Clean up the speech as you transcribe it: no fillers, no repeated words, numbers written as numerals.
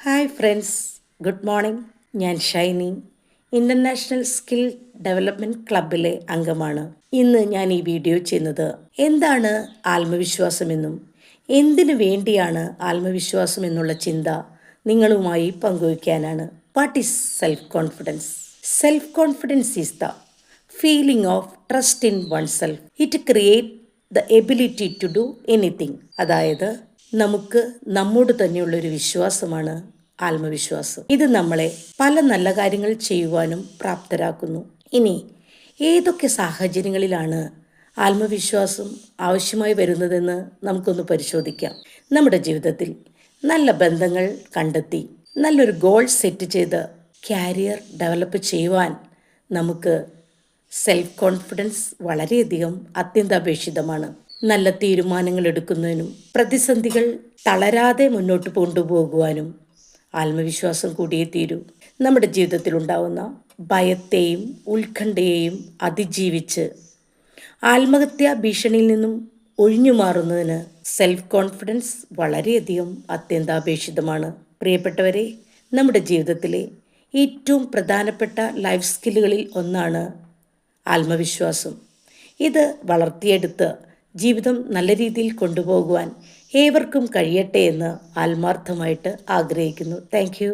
Hi friends, good morning. ഞാൻ Shiny, international skill development ക്ലബിലെ അംഗമാണ്. ഇന്ന് ഞാൻ ഈ വീഡിയോ ചെയ്യുന്നത് എന്താണ് ആത്മവിശ്വാസമെന്നും എന്തിനു വേണ്ടിയാണ് ആത്മവിശ്വാസം എന്നുള്ള ചിന്ത നിങ്ങളുമായി പങ്കുവയ്ക്കാനാണ്. What is self confidence? Self confidence is the feeling of trust in oneself. It create the ability to do anything. അതായത് നമുക്ക് നമ്മോട് തന്നെയുള്ളൊരു വിശ്വാസമാണ് ആത്മവിശ്വാസം. ഇത് നമ്മളെ പല നല്ല കാര്യങ്ങൾ ചെയ്യുവാനും പ്രാപ്തരാക്കുന്നു. ഇനി ഏതൊക്കെ സാഹചര്യങ്ങളിലാണ് ആത്മവിശ്വാസം ആവശ്യമായി വരുന്നതെന്ന് നമുക്കൊന്ന് പരിശോധിക്കാം. നമ്മുടെ ജീവിതത്തിൽ നല്ല ബന്ധങ്ങൾ കണ്ടെത്തി നല്ലൊരു ഗോൾ സെറ്റ് ചെയ്ത് കാരിയർ ഡെവലപ്പ് ചെയ്യുവാൻ നമുക്ക് സെൽഫ് കോൺഫിഡൻസ് വളരെയധികം അത്യന്താപേക്ഷിതമാണ്. നല്ല തീരുമാനങ്ങൾ എടുക്കുന്നതിനും പ്രതിസന്ധികൾ തളരാതെ മുന്നോട്ട് കൊണ്ടുപോകുവാനും ആത്മവിശ്വാസം കൂടിയേ തീരൂ. നമ്മുടെ ജീവിതത്തിൽ ഉണ്ടാവുന്ന ഭയത്തെയും ഉത്കണ്ഠയെയും അതിജീവിച്ച് ആത്മഹത്യാ ഭീഷണിയിൽ നിന്നും ഒഴിഞ്ഞു മാറുന്നതിന് സെൽഫ് കോൺഫിഡൻസ് വളരെയധികം അത്യന്താപേക്ഷിതമാണ്. പ്രിയപ്പെട്ടവരെ, നമ്മുടെ ജീവിതത്തിലെ ഏറ്റവും പ്രധാനപ്പെട്ട ലൈഫ് സ്കില്ലുകളിൽ ഒന്നാണ് ആത്മവിശ്വാസം. ഇത് വളർത്തിയെടുത്ത് ജീവിതം നല്ല രീതിയിൽ കൊണ്ടുപോകുവാൻ ഏവർക്കും കഴിയട്ടെ എന്ന് ആത്മാർത്ഥമായിട്ട് ആഗ്രഹിക്കുന്നു. Thank you.